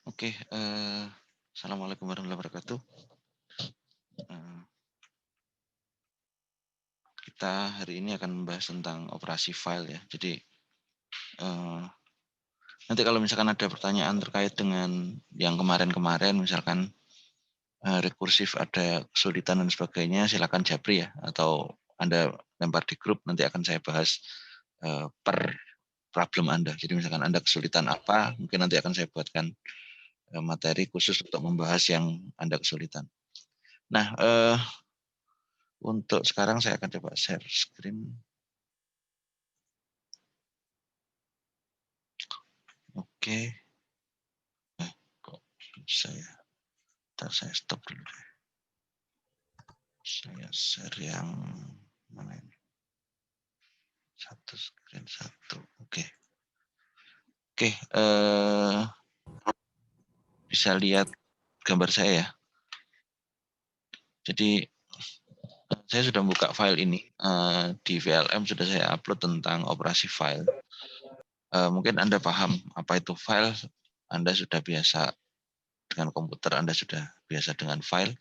Oke, assalamualaikum warahmatullahi wabarakatuh. Eh, Kita hari ini akan membahas tentang operasi file ya. Jadi eh, nanti kalau misalkan ada pertanyaan terkait dengan yang kemarin-kemarin, misalkan rekursif ada kesulitan dan sebagainya, silakan japri ya, atau Anda lempar di grup, nanti akan saya bahas per problem Anda. Jadi misalkan Anda kesulitan apa, mungkin nanti akan saya buatkan materi khusus untuk membahas yang Anda kesulitan. Nah, untuk sekarang saya akan coba share screen. Oke. Kok bisa ya? Ntar saya stop dulu deh. Saya share yang mana ini? Satu screen satu. Oke. Oke. Bisa lihat gambar saya ya. Jadi saya sudah buka file ini. Di VLM sudah saya upload tentang operasi file. Mungkin Anda paham apa itu file. Anda sudah biasa dengan komputer, Anda sudah biasa dengan file.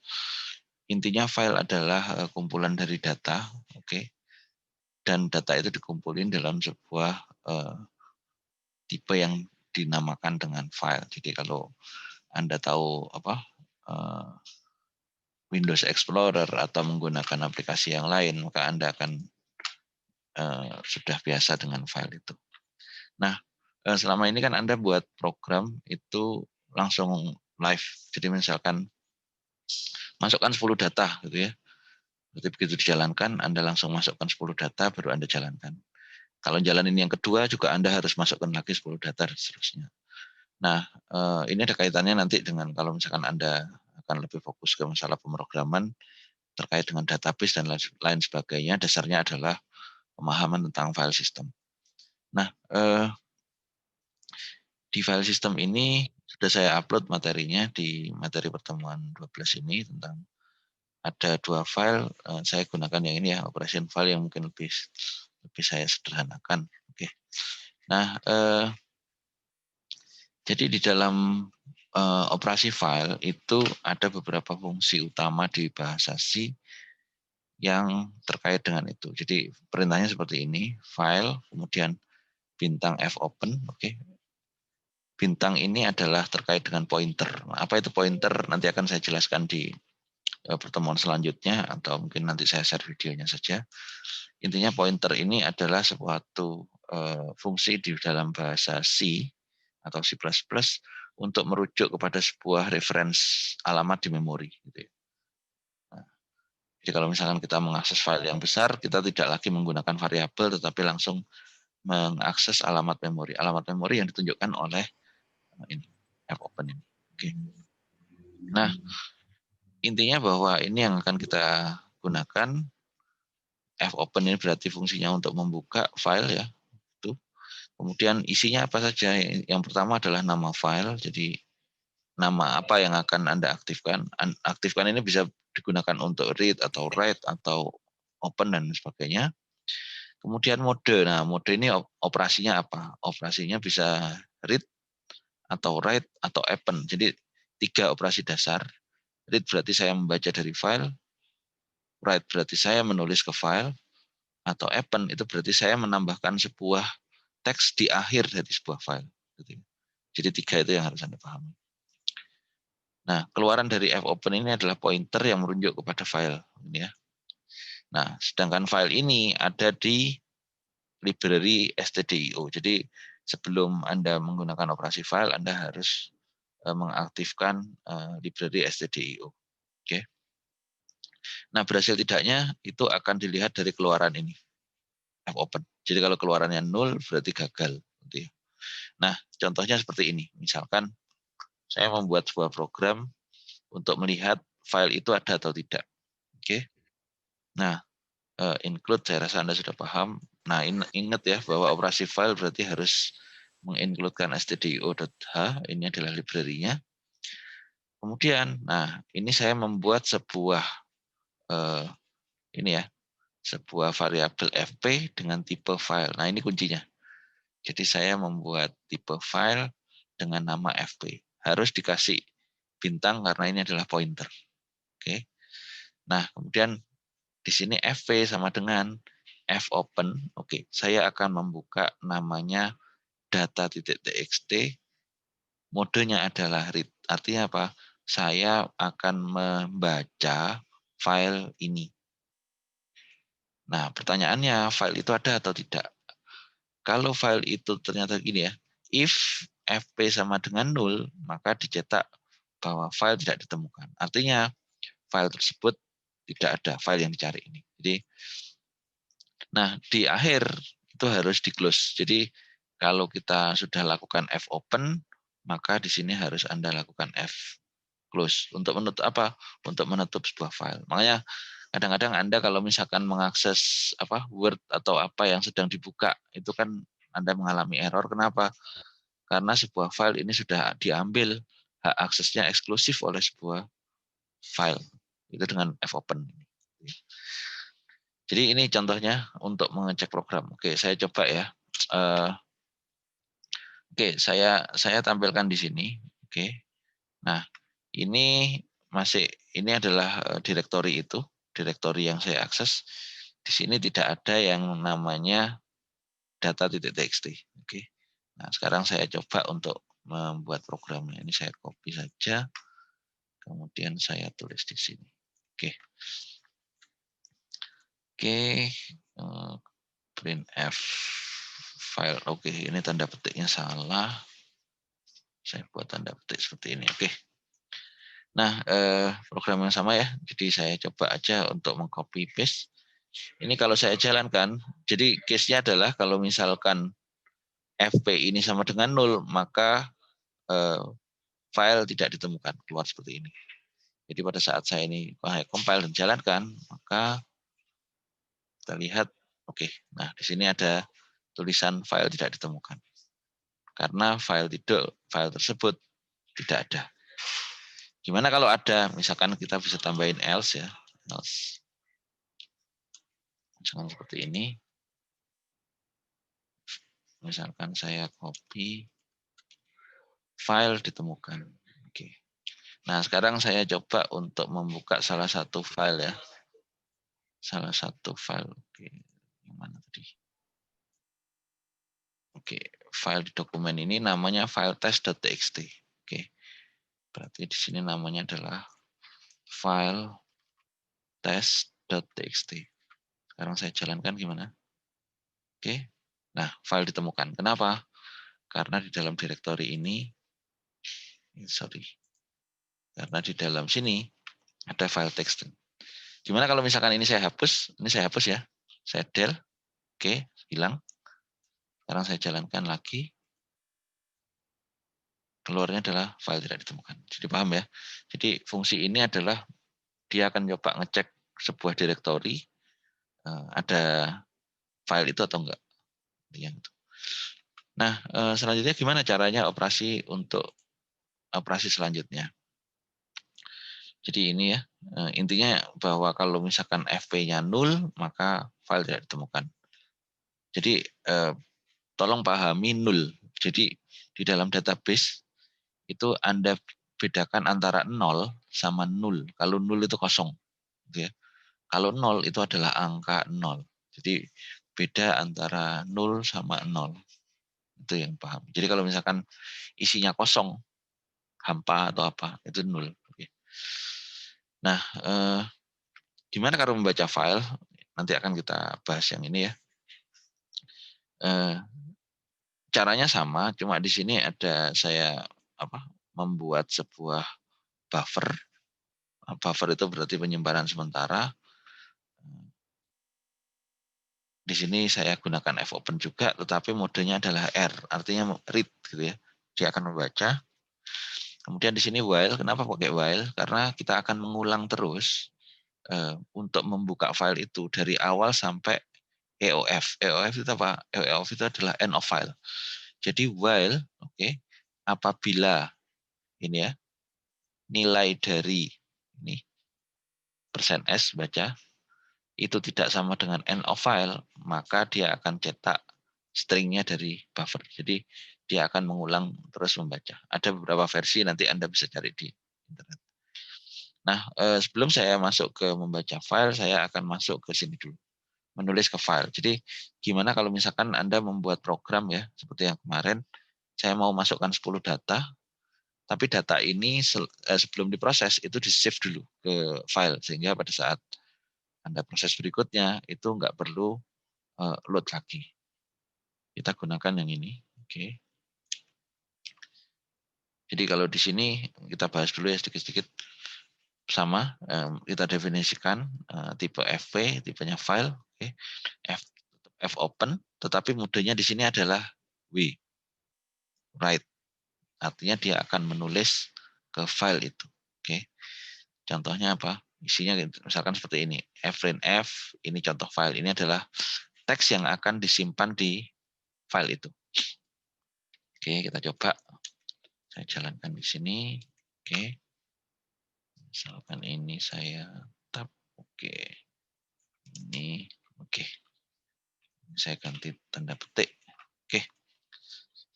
Intinya file adalah kumpulan dari data, oke. Dan data itu dikumpulin dalam sebuah tipe yang dinamakan dengan file. Jadi kalau Anda tahu apa Windows Explorer atau menggunakan aplikasi yang lain, maka Anda akan sudah biasa dengan file itu. Nah, selama ini kan Anda buat program itu langsung live. Jadi misalkan masukkan 10 data gitu ya. Jadi begitu dijalankan, Anda langsung masukkan 10 data, baru Anda jalankan. Kalau jalanin yang kedua juga Anda harus masukkan lagi 10 data dan seterusnya. Nah, ini ada kaitannya nanti dengan kalau misalkan Anda akan lebih fokus ke masalah pemrograman terkait dengan database dan lain sebagainya. Dasarnya adalah pemahaman tentang file system. Nah, di file system ini sudah saya upload materinya di materi pertemuan 12 ini tentang ada 2 file. Saya gunakan yang ini ya, operation file yang mungkin lebih saya sederhanakan. Oke. Nah, jadi di dalam operasi file itu ada beberapa fungsi utama di bahasa C yang terkait dengan itu. Jadi perintahnya seperti ini, file, kemudian bintang fopen, oke. Bintang ini adalah terkait dengan pointer. Apa itu pointer? Nanti akan saya jelaskan di pertemuan selanjutnya atau mungkin nanti saya share videonya saja. Intinya pointer ini adalah suatu fungsi di dalam bahasa C atau C++ untuk merujuk kepada sebuah reference alamat di memori. Gitu ya. Nah, jadi kalau misalkan kita mengakses file yang besar, kita tidak lagi menggunakan variabel, tetapi langsung mengakses alamat memori. Alamat memori yang ditunjukkan oleh ini, fopen ini. Oke. Nah, intinya bahwa ini yang akan kita gunakan. Fopen ini berarti fungsinya untuk membuka file ya. Itu. Kemudian isinya apa saja? Yang pertama adalah nama file. Jadi nama apa yang akan Anda aktifkan. Aktifkan ini bisa digunakan untuk read atau write atau open dan sebagainya. Kemudian mode. Nah, mode ini operasinya apa? Operasinya bisa read atau write atau open. Jadi 3 operasi dasar. Read berarti saya membaca dari file. Write berarti saya menulis ke file. Atau open itu berarti saya menambahkan sebuah teks di akhir dari sebuah file. Jadi 3 itu yang harus Anda pahami. Nah, keluaran dari fopen ini adalah pointer yang merujuk kepada file. Ini ya. Nah, sedangkan file ini ada di library stdio. Jadi sebelum Anda menggunakan operasi file, Anda harus mengaktifkan library stdio. Oke. Nah, berhasil tidaknya itu akan dilihat dari keluaran ini, fopen. Jadi kalau keluarannya 0 berarti gagal. Nah, contohnya seperti ini. Misalkan saya membuat sebuah program untuk melihat file itu ada atau tidak. Oke. Nah, include saya rasa Anda sudah paham. Nah, ingat ya bahwa operasi file berarti harus mengincludekan stdio.h, ini adalah library-nya. Kemudian, nah ini saya membuat sebuah ini ya, sebuah variabel fp dengan tipe file. Nah, ini kuncinya. Jadi saya membuat tipe file dengan nama fp. harus dikasih bintang karena ini adalah pointer. Oke. Nah, kemudian di sini fp sama dengan fopen. Oke, saya akan membuka namanya data.txt. Modenya adalah read. Artinya apa? Saya akan membaca file ini. Nah, pertanyaannya, file itu ada atau tidak? Kalau file itu ternyata gini ya, if fp sama dengan 0, maka dicetak bahwa file tidak ditemukan. Artinya file tersebut tidak ada, file yang dicari ini. Jadi, nah di akhir itu harus di close. Jadi kalau kita sudah lakukan fopen, maka di sini harus Anda lakukan close. Untuk menutup apa? Untuk menutup sebuah file. Makanya kadang-kadang Anda kalau misalkan mengakses Word atau apa yang sedang dibuka, itu kan Anda mengalami error. Kenapa? Karena sebuah file ini sudah diambil hak aksesnya eksklusif oleh sebuah file. Itu dengan fopen. Jadi ini contohnya untuk mengecek program. Oke, saya coba ya. Oke, saya tampilkan di sini. Oke. Nah, ini adalah direktori itu, direktori yang saya akses. Di sini tidak ada yang namanya data.txt. Oke. Nah, sekarang saya coba untuk membuat programnya. Ini saya copy saja. Kemudian saya tulis di sini. Oke. Oke, printf file. Oke, ini tanda petiknya salah. Saya buat tanda petik seperti ini. Oke. Nah, program yang sama ya. Jadi saya coba aja untuk mengcopy paste. Ini kalau saya jalankan, jadi case-nya adalah kalau misalkan fp ini sama dengan 0, maka file tidak ditemukan, keluar seperti ini. Jadi pada saat saya ini compile dan jalankan, maka kita lihat, oke. Nah, di sini ada tulisan file tidak ditemukan. Karena file tersebut tidak ada. Gimana kalau ada? Misalkan kita bisa tambahin else ya. Else. Misalkan seperti ini. Misalkan saya copy, file ditemukan. Oke. Nah, sekarang saya coba untuk membuka salah satu file ya. Salah satu file. Oke. Yang mana tadi? Oke, file di dokumen ini namanya file test.txt. Oke. Berarti di sini namanya adalah file test.txt. Sekarang saya jalankan gimana? Oke. Nah, file ditemukan. Kenapa? Karena di dalam direktori ini, karena di dalam sini ada file text. Gimana kalau misalkan ini saya hapus? Ini saya hapus ya. Saya del. Oke, hilang. Sekarang saya jalankan lagi. Keluarnya adalah file tidak ditemukan. Jadi paham ya? Jadi fungsi ini adalah dia akan coba ngecek sebuah direktori ada file itu atau enggak. Nah, selanjutnya gimana caranya untuk operasi selanjutnya? Jadi ini ya, intinya bahwa kalau misalkan fp-nya 0, maka file tidak ditemukan. Jadi tolong pahami 0. Jadi di dalam database itu Anda bedakan antara 0 sama 0. Kalau 0 itu kosong. Gitu ya. Kalau 0 itu adalah angka 0. Jadi beda antara 0 sama 0. Itu yang paham. Jadi kalau misalkan isinya kosong, hampa atau apa, itu 0. Nah, gimana kalau membaca file? Nanti akan kita bahas yang ini ya. Caranya sama, cuma di sini ada saya membuat sebuah buffer. Buffer itu berarti penyimpanan sementara. Di sini saya gunakan fopen juga, tetapi modenya adalah R, artinya read gitu ya. Dia akan membaca. Kemudian di sini while, kenapa pakai while? Karena kita akan mengulang terus untuk membuka file itu dari awal sampai EOF. EOF itu apa? EOF itu adalah end of file. Jadi while, apabila ini ya, nilai dari ini %s baca itu tidak sama dengan end of file, maka dia akan cetak stringnya dari buffer. Jadi dia akan mengulang terus membaca. Ada beberapa versi, nanti Anda bisa cari di internet. Nah, sebelum saya masuk ke membaca file, saya akan masuk ke sini dulu, menulis ke file. Jadi gimana kalau misalkan Anda membuat program ya, seperti yang kemarin, saya mau masukkan 10 data, tapi data ini sebelum diproses itu di-save dulu ke file, sehingga pada saat Anda proses berikutnya itu nggak perlu load lagi. Kita gunakan yang ini. Oke. Jadi kalau di sini kita bahas dulu ya sedikit-sedikit. Sama, kita definisikan tipe FP, tipenya file, oke. F open, tetapi modenya di sini adalah W, write. Artinya dia akan menulis ke file itu. Oke. Contohnya apa? Isinya misalkan seperti ini. F, ini contoh file. Ini adalah teks yang akan disimpan di file itu. Oke, kita coba. Saya jalankan di sini. Oke. Misalkan ini saya tab. Oke. Ini. Oke. Saya ganti tanda petik. Oke.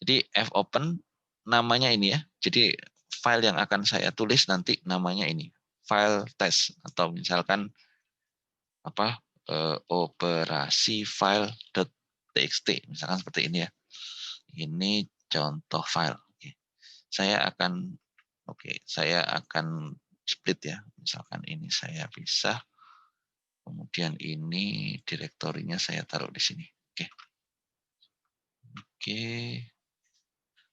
Jadi fopen namanya ini ya. Jadi file yang akan saya tulis nanti namanya ini. File test atau misalkan apa operasi file.txt misalkan seperti ini ya. Ini contoh file. Oke. Saya akan split ya. Misalkan ini saya pisah. Kemudian ini direktorinya saya taruh di sini. Oke. Oke.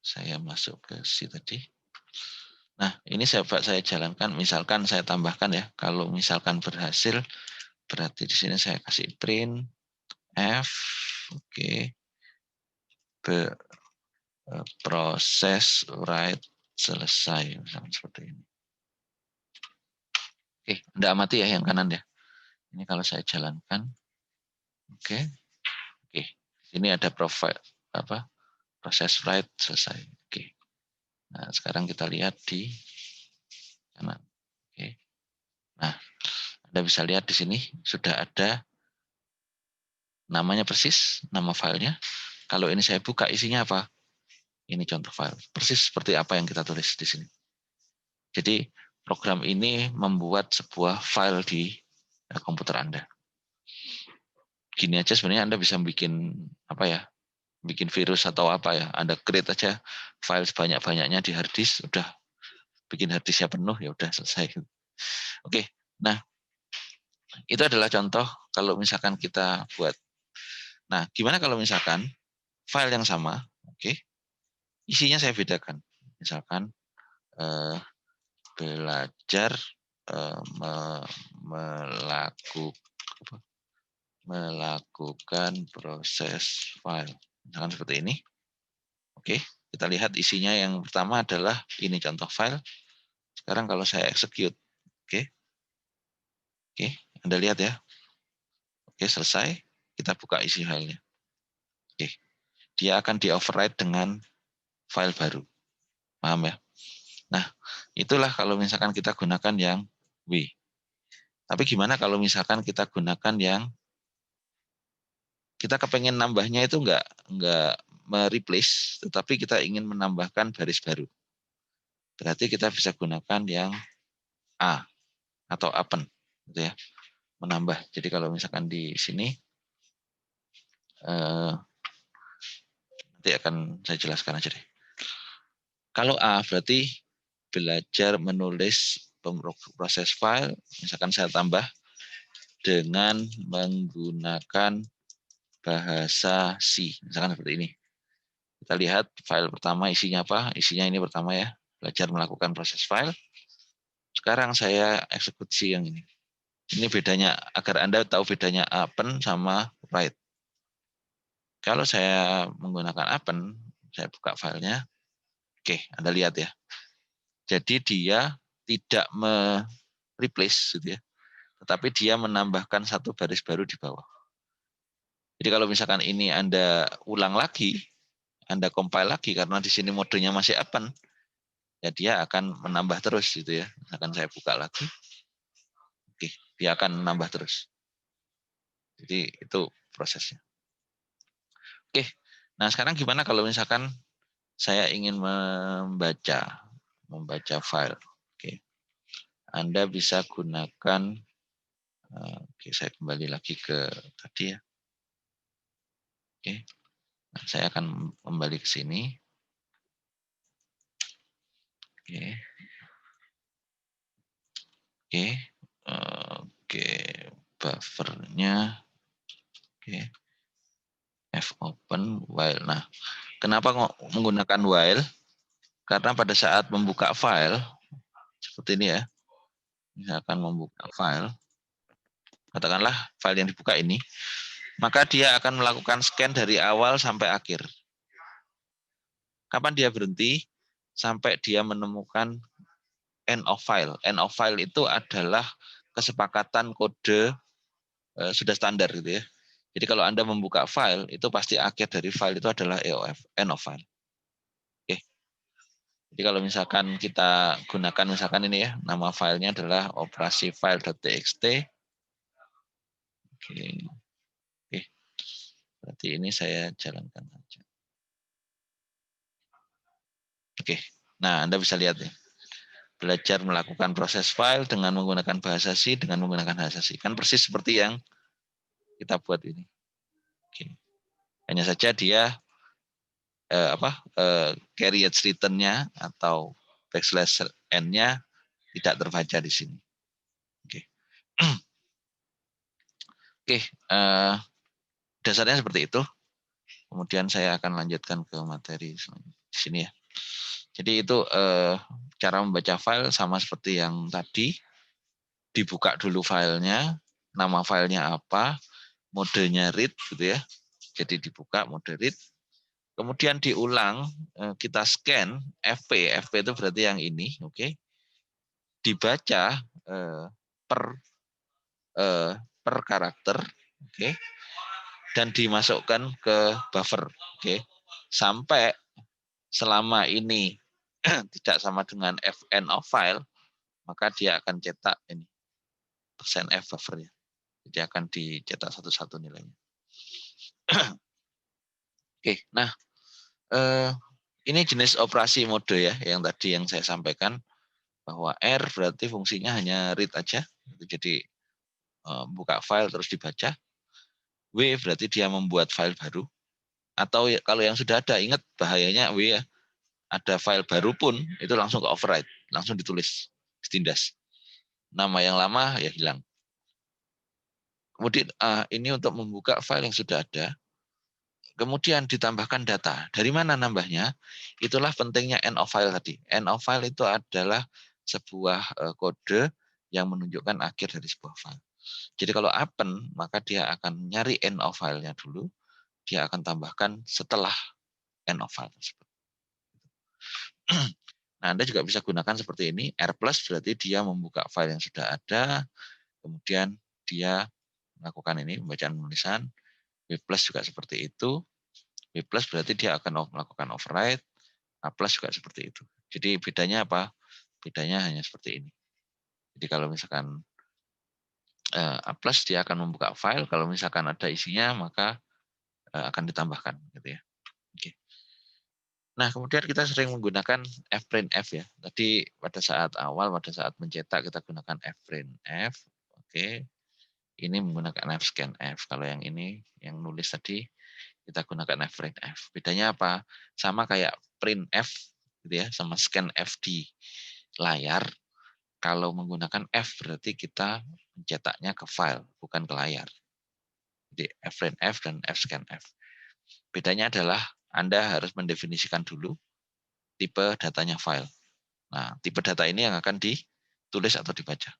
Saya masuk ke si tadi. Nah, ini saya jalankan. Misalkan saya tambahkan ya. Kalau misalkan berhasil, berarti di sini saya kasih print F. Oke. Proses write selesai. Misalkan seperti ini. Oke, Anda amati ya yang kanan ya. Ini kalau saya jalankan. Oke. Oke. Ini ada profile apa? Proses write selesai. Oke. Nah, sekarang kita lihat di kanan. Oke. Nah, Anda bisa lihat di sini sudah ada namanya persis, nama filenya. Kalau ini saya buka isinya apa? Ini contoh file. Persis seperti apa yang kita tulis di sini. Jadi program ini membuat sebuah file di komputer Anda. Gini aja sebenarnya Anda bisa bikin apa ya? Bikin virus atau apa ya? Anda create aja file sebanyak-banyaknya di hard disk, udah bikin hard disknya penuh ya udah selesai. Oke. Nah, itu adalah contoh kalau misalkan kita buat. Nah, gimana kalau misalkan file yang sama, oke, isinya saya bedakan. Misalkan belajar melakukan proses file. Misalkan seperti ini. Oke, kita lihat isinya yang pertama adalah ini contoh file. Sekarang kalau saya execute, oke, Anda lihat ya. Oke, selesai. Kita buka isi filenya. Oke, dia akan di-override dengan file baru. Paham ya? Nah, itulah kalau misalkan kita gunakan yang W. Tapi gimana kalau misalkan kita gunakan yang kita kepengen nambahnya itu nggak mereplace, tetapi kita ingin menambahkan baris baru. Berarti kita bisa gunakan yang A atau append, gitu ya, menambah. Jadi kalau misalkan di sini nanti akan saya jelaskan aja deh. Kalau A berarti belajar menulis proses file, misalkan saya tambah dengan menggunakan bahasa C, misalkan seperti ini. Kita lihat file pertama isinya apa? Isinya ini pertama ya, belajar melakukan proses file. Sekarang saya eksekusi yang ini. Ini bedanya, agar Anda tahu bedanya append sama write. Kalau saya menggunakan append, saya buka filenya. Oke, Anda lihat ya. Jadi dia tidak replace gitu ya, tetapi dia menambahkan satu baris baru di bawah. Jadi kalau misalkan ini Anda ulang lagi, Anda compile lagi karena di sini modenya masih append, ya dia akan menambah terus gitu ya. Misalkan saya buka lagi, oke, dia akan menambah terus. Jadi itu prosesnya. Oke, nah sekarang gimana kalau misalkan saya ingin membaca file. Oke. Anda bisa gunakan, oke, saya kembali lagi ke tadi ya. Oke. Nah, saya akan kembali ke sini. Oke. Oke. Oke, buffernya. Oke. fopen while. Nah, kenapa menggunakan while? Karena pada saat membuka file seperti ini ya, misalkan membuka file, katakanlah file yang dibuka ini, maka dia akan melakukan scan dari awal sampai akhir. Kapan dia berhenti? Sampai dia menemukan end of file. End of file itu adalah kesepakatan kode sudah standar gitu ya. Jadi kalau Anda membuka file, itu pasti akhir dari file itu adalah EOF, end of file. Oke. Jadi kalau misalkan kita gunakan misalkan ini ya, nama filenya adalah operasi file.txt. Oke. Oke. Berarti ini saya jalankan aja. Oke. Nah, Anda bisa lihat ya. Belajar melakukan proses file dengan menggunakan bahasa C, dengan menggunakan bahasa C. Kan persis seperti yang kita buat ini. Oke. Hanya saja dia carriage return-nya atau backslash n-nya tidak terbaca di sini. Oke. Oke, dasarnya seperti itu. Kemudian saya akan lanjutkan ke materi di sini ya. Jadi itu cara membaca file sama seperti yang tadi. Dibuka dulu filenya, nama filenya apa, modenya read gitu ya. Jadi dibuka mode read. Kemudian diulang, kita scan FP. FP itu berarti yang ini, oke. Dibaca per karakter, oke. Dan dimasukkan ke buffer, oke. Sampai selama ini tidak sama dengan fn of file, maka dia akan cetak ini %f buffernya. Jadi akan dicetak satu-satu nilainya. Oke, nah ini jenis operasi mode ya, yang tadi yang saya sampaikan bahwa R berarti fungsinya hanya read aja, jadi buka file terus dibaca. W berarti dia membuat file baru, atau ya, kalau yang sudah ada, ingat bahayanya W ya, ada file baru pun itu langsung ke override, langsung ditulis, ditindas. Nama yang lama ya hilang. Kemudian ini untuk membuka file yang sudah ada, kemudian ditambahkan data. Dari mana nambahnya? Itulah pentingnya end of file tadi. End of file itu adalah sebuah kode yang menunjukkan akhir dari sebuah file. Jadi kalau append, maka dia akan nyari end of file-nya dulu, dia akan tambahkan setelah end of file tersebut. Nah, Anda juga bisa gunakan seperti ini. R+ berarti dia membuka file yang sudah ada, kemudian dia melakukan ini, pembacaan penulisan. W+ juga seperti itu. W+ berarti dia akan melakukan override. A+ juga seperti itu. Jadi bedanya apa? Bedanya hanya seperti ini. Jadi kalau misalkan A+ dia akan membuka file, kalau misalkan ada isinya maka akan ditambahkan gitu ya. Oke. Nah, kemudian kita sering menggunakan fprintf ya. Tadi pada saat awal, pada saat mencetak kita gunakan fprintf. Oke. Ini menggunakan fscanf. Kalau yang ini, yang nulis tadi, kita gunakan fprintf. Bedanya apa? Sama kayak printf gitu ya, sama scanf di layar. Kalau menggunakan f berarti kita mencetaknya ke file, bukan ke layar. Jadi fprintf dan fscanf. Bedanya adalah Anda harus mendefinisikan dulu tipe datanya file. Nah, tipe data ini yang akan ditulis atau dibaca.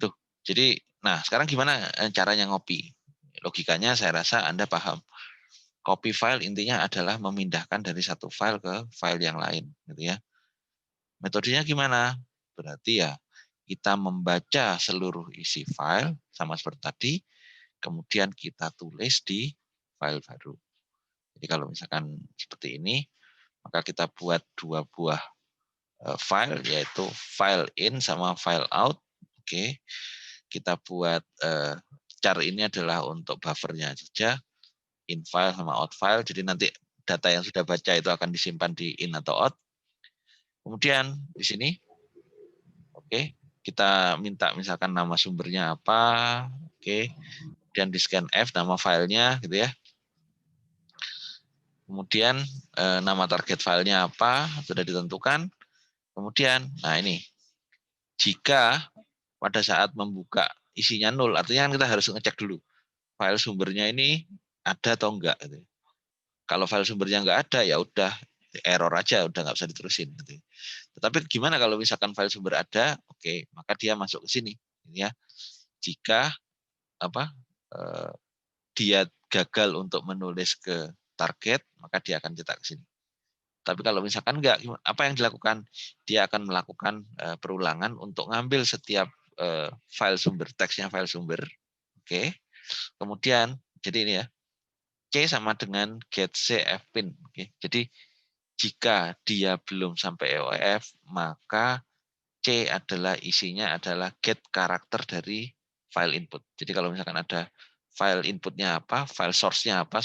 Tuh. Jadi, nah sekarang gimana caranya ngopi? Logikanya saya rasa Anda paham. Copy file intinya adalah memindahkan dari satu file ke file yang lain, gitu ya. Metodenya gimana? Berarti ya kita membaca seluruh isi file sama seperti tadi, kemudian kita tulis di file baru. Jadi kalau misalkan seperti ini, maka kita buat dua buah file, yaitu file in sama file out. Oke, kita buat char ini adalah untuk buffernya saja. in file sama out file. Jadi nanti data yang sudah baca itu akan disimpan di in atau out. Kemudian di sini, oke, kita minta misalkan nama sumbernya apa, oke, kemudian di scan F nama filenya, gitu ya. Kemudian nama target filenya apa sudah ditentukan. Kemudian, nah ini, jika pada saat membuka isinya 0, artinya kan kita harus ngecek dulu file sumbernya ini ada atau enggak. Gitu. Kalau file sumbernya enggak ada, ya udah error aja, udah nggak bisa diterusin. Gitu. Tetapi gimana kalau misalkan file sumber ada, oke, maka dia masuk ke sini, ya. Jika apa dia gagal untuk menulis ke target, maka dia akan cetak ke sini. Tapi kalau misalkan enggak, apa yang dilakukan? Dia akan melakukan perulangan untuk ngambil setiap file sumber, teksnya file sumber. Oke. Kemudian, jadi ini ya, C sama dengan get C F pin. Oke. Jadi jika dia belum sampai EOF, maka C adalah isinya adalah get karakter dari file input. Jadi kalau misalkan ada file inputnya apa, file source-nya apa,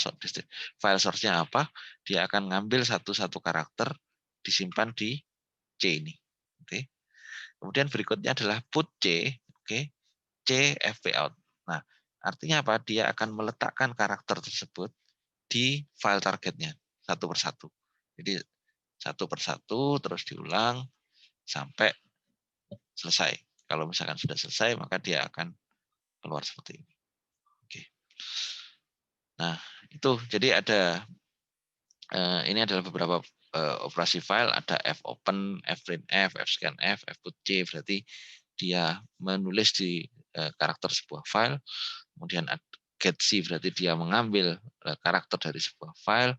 file source-nya apa, dia akan ngambil satu-satu karakter disimpan di C ini. Oke. Kemudian berikutnya adalah put C, oke, C FP out. Nah, artinya apa? Dia akan meletakkan karakter tersebut di file targetnya satu persatu. Jadi satu persatu terus diulang sampai selesai. Kalau misalkan sudah selesai, maka dia akan keluar seperti ini. Oke. Nah, itu jadi ada ini adalah beberapa operasi file, ada fopen, fprintf, fscanf, fputc, berarti dia menulis di karakter sebuah file, kemudian getC berarti dia mengambil karakter dari sebuah file,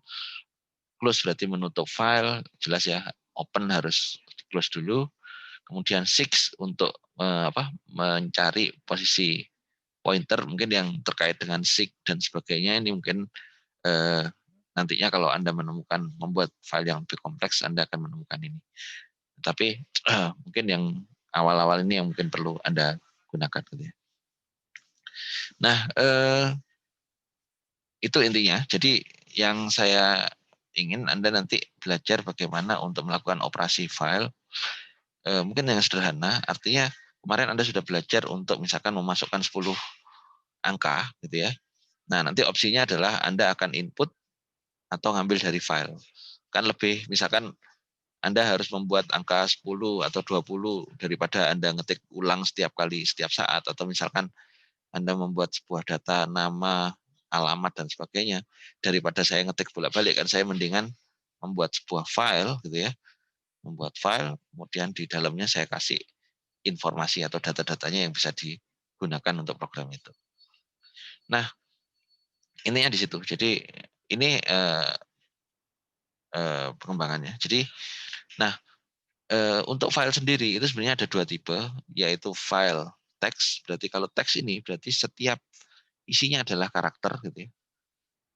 close berarti menutup file, jelas ya, open harus di close dulu, kemudian seek untuk mencari posisi pointer mungkin yang terkait dengan seek dan sebagainya. Ini mungkin nantinya kalau Anda menemukan membuat file yang lebih kompleks, Anda akan menemukan ini. Tapi mungkin yang awal-awal ini yang mungkin perlu Anda gunakan gitu ya. Nah, itu intinya. Jadi yang saya ingin Anda nanti belajar bagaimana untuk melakukan operasi file. Mungkin yang sederhana, artinya kemarin Anda sudah belajar untuk misalkan memasukkan 10 angka gitu ya. Nah, nanti opsinya adalah Anda akan input atau ngambil dari file. Kan lebih, misalkan Anda harus membuat angka 10 atau 20 daripada Anda ngetik ulang setiap kali, setiap saat, atau misalkan Anda membuat sebuah data, nama, alamat, dan sebagainya, daripada saya ngetik bolak-balik, kan saya mendingan membuat sebuah file, gitu ya, membuat file, kemudian di dalamnya saya kasih informasi atau data-datanya yang bisa digunakan untuk program itu. Nah, intinya di situ. Jadi ini pengembangannya. Jadi, nah untuk file sendiri itu sebenarnya ada dua tipe, yaitu file teks. Berarti kalau teks ini berarti setiap isinya adalah karakter, gitu ya.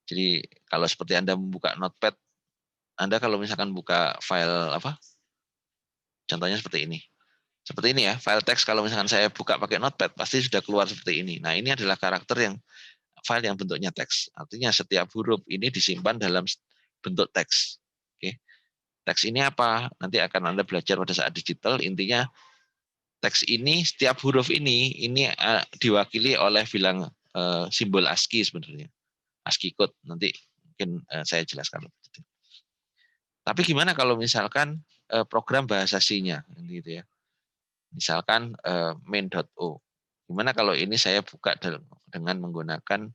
Jadi kalau seperti Anda membuka Notepad, Anda kalau misalkan buka file apa, contohnya seperti ini. Seperti ini ya, file teks kalau misalkan saya buka pakai Notepad pasti sudah keluar seperti ini. Nah, ini adalah karakter yang file yang bentuknya teks. Artinya setiap huruf ini disimpan dalam bentuk teks. Oke. Teks ini apa? Nanti akan Anda belajar pada saat digital. Intinya teks ini, setiap huruf ini diwakili oleh bilang simbol ASCII sebenarnya. ASCII code. Nanti mungkin saya jelaskan. Tapi gimana kalau misalkan program bahasa C-nya, gitu ya. Misalkan main.o. Gimana kalau ini saya buka dengan menggunakan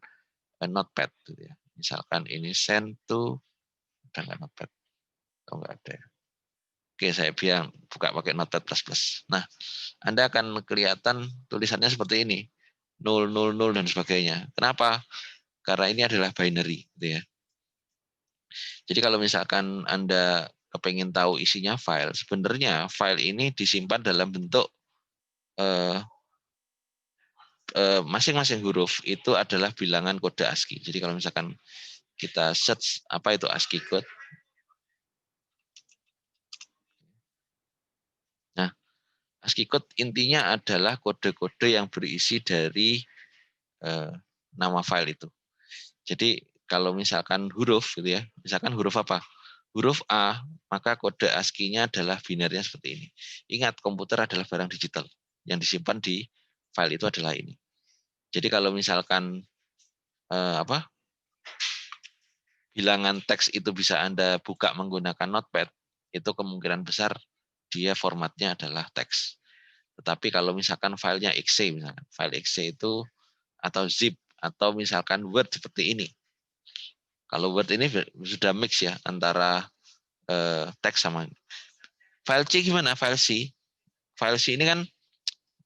Notepad, gitu ya. Misalkan ini send to, ada nggak Notepad? Oh, nggak ada. Oke, saya bilang buka pakai Notepad++. Nah, Anda akan kelihatan tulisannya seperti ini. 000 dan sebagainya. Kenapa? Karena ini adalah binary, gitu ya. Jadi kalau misalkan Anda kepengen tahu isinya file, sebenarnya file ini disimpan dalam bentuk masing-masing huruf itu adalah bilangan kode ASCII. Jadi kalau misalkan kita search apa itu ASCII code. Nah, ASCII code intinya adalah kode-kode yang berisi dari nama file itu. Jadi kalau misalkan huruf gitu ya, misalkan huruf apa? Huruf A, maka kode ASCII-nya adalah binernya seperti ini. Ingat, komputer adalah barang digital. Yang disimpan di file itu adalah ini. Jadi kalau misalkan bilangan teks itu bisa Anda buka menggunakan Notepad, itu kemungkinan besar dia formatnya adalah teks. Tetapi kalau misalkan filenya exe, misalkan file exe itu atau zip atau misalkan Word seperti ini. Kalau Word ini sudah mix ya antara teks sama ini. File C gimana? File C. File C ini kan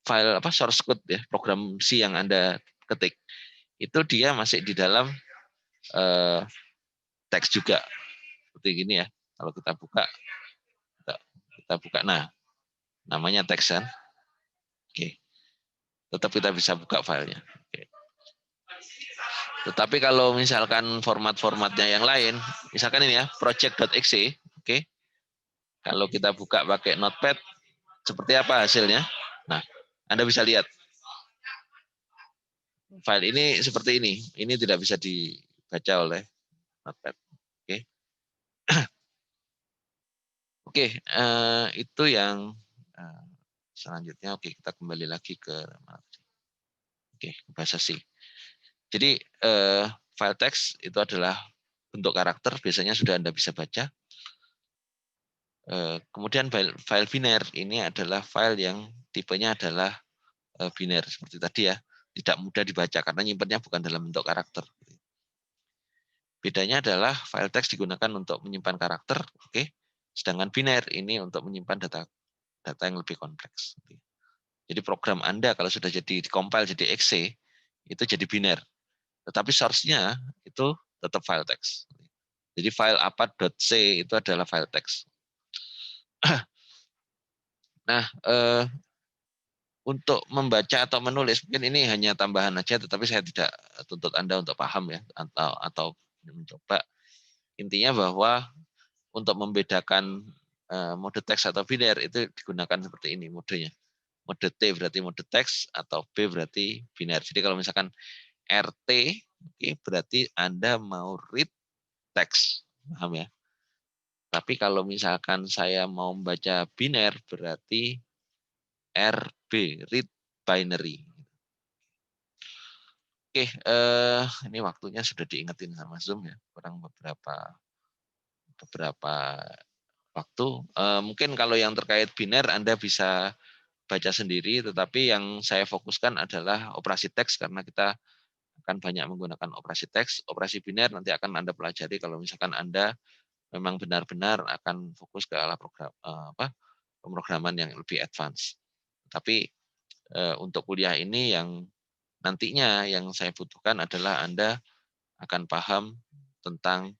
file source code ya, program C yang Anda ketik. Itu dia masih di dalam teks juga. Seperti gini ya. Kalau kita buka nah namanya teks kan. Oke. Tetap kita bisa buka filenya. Oke. Tetapi kalau misalkan format-formatnya yang lain, misalkan ini ya, project.exe, oke. Kalau kita buka pakai Notepad, seperti apa hasilnya? Nah, Anda bisa lihat. File ini seperti ini. Ini tidak bisa dibaca oleh Notepad. Oke. Oke, itu yang selanjutnya. Oke, kita kembali lagi ke bahasa C. Jadi file teks itu adalah bentuk karakter, biasanya sudah Anda bisa baca. Kemudian file biner ini adalah file yang tipenya adalah biner seperti tadi ya, tidak mudah dibaca karena nyimpennya bukan dalam bentuk karakter. Bedanya adalah file teks digunakan untuk menyimpan karakter, oke. Sedangkan biner ini untuk menyimpan data yang lebih kompleks. Jadi program Anda kalau sudah jadi dikompil jadi exe itu jadi biner. Tetapi source-nya itu tetap file teks. Jadi file apa.c itu adalah file teks. Nah, untuk membaca atau menulis mungkin ini hanya tambahan aja, tetapi saya tidak tuntut Anda untuk paham ya atau mencoba. Intinya bahwa untuk membedakan mode teks atau biner itu digunakan seperti ini modenya. Mode T berarti mode teks atau B berarti biner. Jadi kalau misalkan RT berarti Anda mau read teks, paham ya? Tapi kalau misalkan saya mau membaca biner berarti RB, read binary. Oke, ini waktunya sudah diingetin sama Zoom ya, kurang beberapa waktu. Mungkin kalau yang terkait biner Anda bisa baca sendiri, tetapi yang saya fokuskan adalah operasi teks karena kita akan banyak menggunakan operasi teks. Operasi biner nanti akan Anda pelajari kalau misalkan Anda memang benar-benar akan fokus ke arah pemrograman yang lebih advance. Tapi untuk kuliah ini yang nantinya yang saya butuhkan adalah Anda akan paham tentang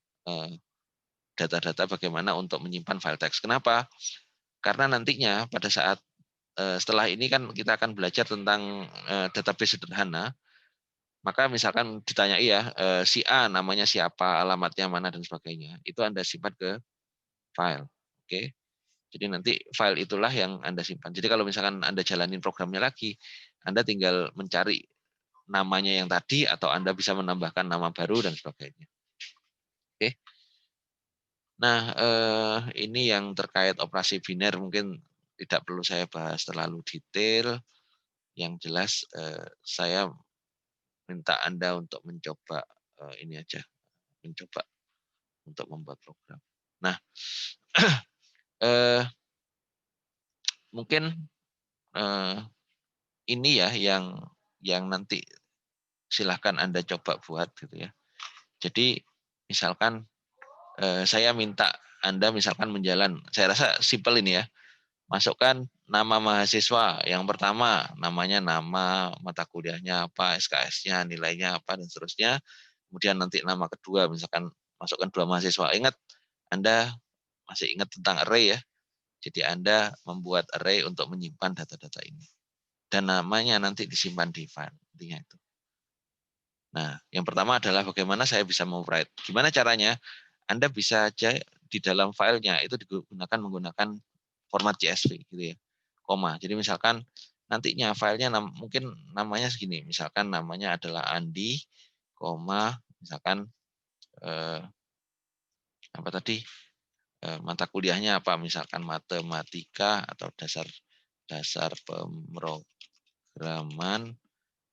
data-data bagaimana untuk menyimpan file teks. Kenapa? Karena nantinya pada saat setelah ini kan kita akan belajar tentang database sederhana. Maka misalkan ditanya si A namanya siapa, alamatnya mana dan sebagainya, itu Anda simpan ke file. Oke. Jadi nanti file itulah yang Anda simpan. Jadi kalau misalkan Anda jalanin programnya lagi, Anda tinggal mencari namanya yang tadi atau Anda bisa menambahkan nama baru dan sebagainya. Oke. Nah, ini yang terkait operasi biner mungkin tidak perlu saya bahas terlalu detail. Yang jelas saya minta Anda untuk mencoba ini aja, mencoba untuk membuat program. Nah, mungkin ini ya yang nanti silahkan Anda coba buat gitu ya. Jadi misalkan saya minta Anda misalkan menjalan, saya rasa simpel ini ya. Masukkan nama mahasiswa. Yang pertama, namanya nama, mata kuliahnya apa, SKS-nya, nilainya apa, dan seterusnya. Kemudian nanti nama kedua, misalkan masukkan 2 mahasiswa. Ingat, Anda masih ingat tentang array ya. Jadi Anda membuat array untuk menyimpan data-data ini. Dan namanya nanti disimpan di file. Intinya itu. Nah, yang pertama adalah bagaimana saya bisa memwrite. Gimana caranya? Anda bisa aja di dalam filenya itu digunakan menggunakan format CSV gitu ya. Koma. Jadi misalkan nantinya filenya mungkin namanya segini. Misalkan namanya adalah Andi, koma, misalkan apa tadi, mata kuliahnya apa, misalkan matematika atau dasar pemrograman,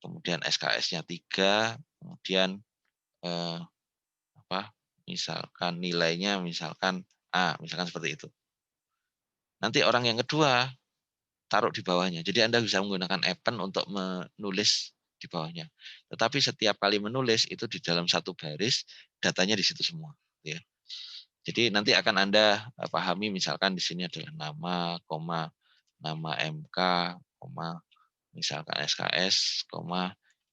kemudian SKS-nya 3, kemudian misalkan nilainya misalkan A, misalkan seperti itu. Nanti orang yang kedua taruh di bawahnya. Jadi Anda bisa menggunakan append untuk menulis di bawahnya. Tetapi setiap kali menulis itu di dalam satu baris, datanya di situ semua. Ya. Jadi nanti akan Anda pahami misalkan di sini adalah nama, nama MK, misalkan SKS,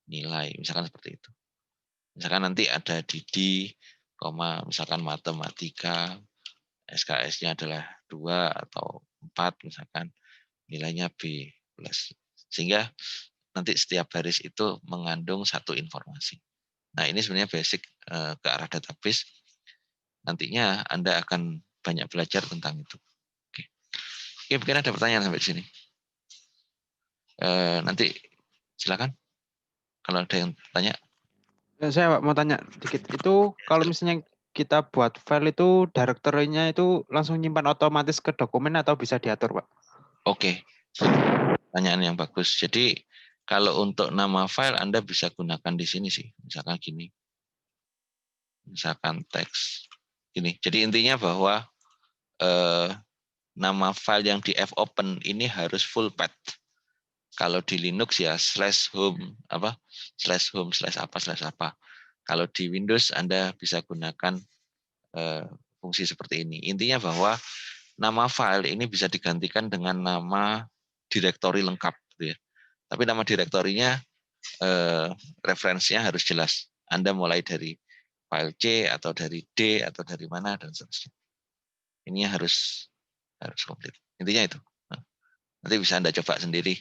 nilai, misalkan seperti itu. Misalkan nanti ada Didi, misalkan matematika, SKS-nya adalah 2 atau 4 misalkan, nilainya B plus. Sehingga nanti setiap baris itu mengandung satu informasi. Nah, ini sebenarnya basic ke arah database. Nantinya Anda akan banyak belajar tentang itu. Oke, mungkin ada pertanyaan sampai sini. Nanti silakan kalau ada yang tanya. Saya mau tanya dikit, itu kalau misalnya kita buat file itu directory-nya itu langsung nyimpan otomatis ke dokumen atau bisa diatur, Pak? Oke, pertanyaan yang bagus. Jadi kalau untuk nama file Anda bisa gunakan di sini sih, misalkan gini, misalkan teks gini. Jadi intinya bahwa nama file yang di fopen ini harus full path. Kalau di Linux ya /home /apa. Kalau di Windows Anda bisa gunakan fungsi seperti ini. Intinya bahwa nama file ini bisa digantikan dengan nama direktori lengkap, gitu ya. Tapi nama direktorinya referensinya harus jelas. Anda mulai dari file C atau dari D atau dari mana dan seterusnya. Ini harus komplit. Intinya itu. Nanti bisa Anda coba sendiri.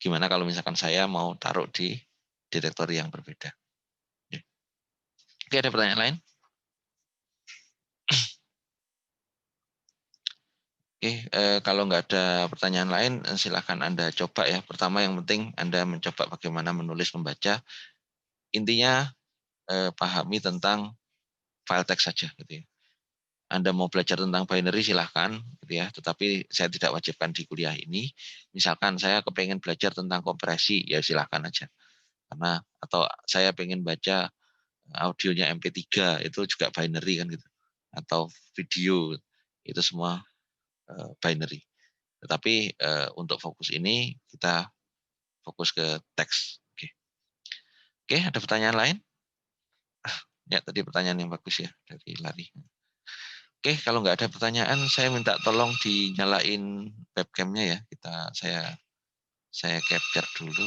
Gimana kalau misalkan saya mau taruh di direktori yang berbeda. Oke, ada pertanyaan lain? Oke, kalau nggak ada pertanyaan lain, silakan Anda coba ya. Pertama yang penting Anda mencoba bagaimana menulis, membaca. Intinya pahami tentang file teks saja, gitu ya. Anda mau belajar tentang binary silahkan, gitu ya. Tetapi saya tidak wajibkan di kuliah ini. Misalkan saya kepengen belajar tentang kompresi, ya silahkan aja. Atau saya pengen baca audionya MP3 itu juga binary kan gitu, atau video itu semua binary. Tetapi untuk fokus ini kita fokus ke teks. Oke, ada pertanyaan lain? Ya tadi pertanyaan yang bagus ya dari Lari. Oke, kalau nggak ada pertanyaan, saya minta tolong dinyalain webcamnya ya. Saya capture dulu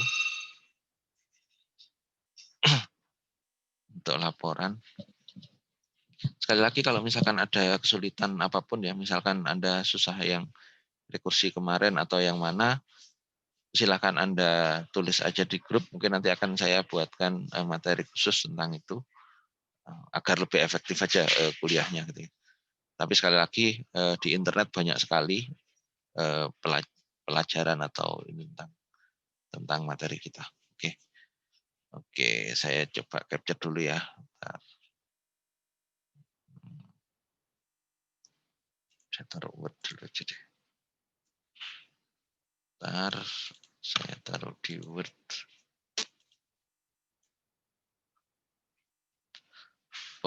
untuk laporan. Sekali lagi kalau misalkan ada kesulitan apapun ya, misalkan Anda susah yang rekursi kemarin atau yang mana, silakan Anda tulis aja di grup. Mungkin nanti akan saya buatkan materi khusus tentang itu agar lebih efektif aja kuliahnya gitu. Tapi sekali lagi di internet banyak sekali pelajaran atau ini tentang materi kita. Oke, saya coba capture dulu ya. Saya taruh Word dulu aja deh. Bentar, saya taruh di Word.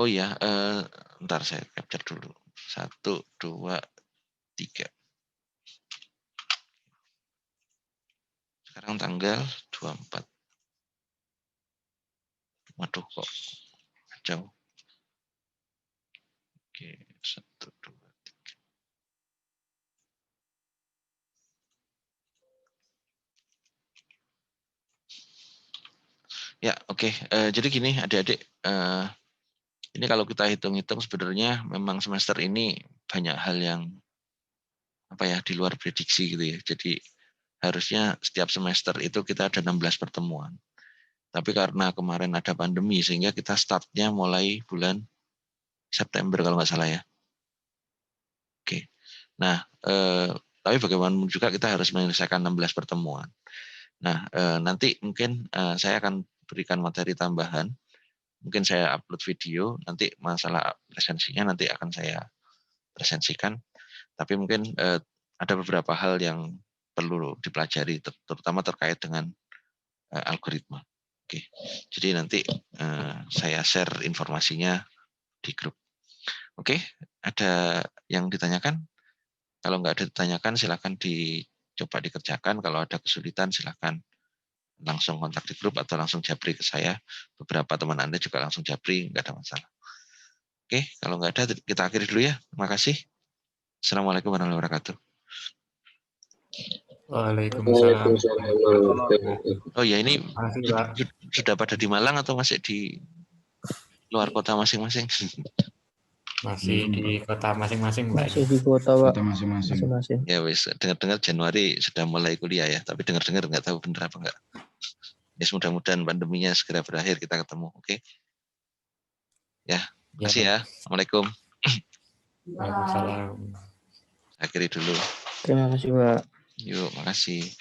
Oh ya, ntar saya capture dulu. 1, 2, 3. Sekarang tanggal 24. Waduh kok jauh. Oke, 1, 2, 3. Ya, oke. Jadi gini adik-adik, ini kalau kita hitung-hitung sebenarnya memang semester ini banyak hal yang di luar prediksi gitu ya. Jadi harusnya setiap semester itu kita ada 16 pertemuan. Tapi karena kemarin ada pandemi sehingga kita startnya mulai bulan September kalau nggak salah ya. Oke. Nah, tapi bagaimanapun juga kita harus menyelesaikan 16 pertemuan. Nah, nanti mungkin saya akan berikan materi tambahan Mungkin saya upload video, nanti masalah presensinya nanti akan saya presensikan. Tapi mungkin ada beberapa hal yang perlu dipelajari, terutama terkait dengan algoritma. Oke, jadi nanti saya share informasinya di grup. Oke, ada yang ditanyakan? Kalau nggak ada ditanyakan, silakan dicoba dikerjakan. Kalau ada kesulitan, silakan langsung kontak di grup atau langsung japri ke saya. Beberapa teman Anda juga langsung japri, nggak ada masalah. Oke, kalau nggak ada, kita akhiri dulu ya. Terima kasih. Assalamualaikum warahmatullahi wabarakatuh. Waalaikumsalam. Oh ya, ini Makasih, Pak. sudah pada di Malang atau masih di luar kota masing-masing? Masih di kota masing-masing, Pak. Masih di kota, Pak. Kota masing-masing. Ya wis, dengar-dengar Januari sudah mulai kuliah ya, tapi dengar-dengar nggak tahu bener apa enggak. Ya mudah-mudahan pandeminya segera berakhir, kita ketemu, oke? Ya, makasih ya. Assalamualaikum. Waalaikumsalam. Akhiri dulu. Terima kasih, Pak. Yuk, makasih.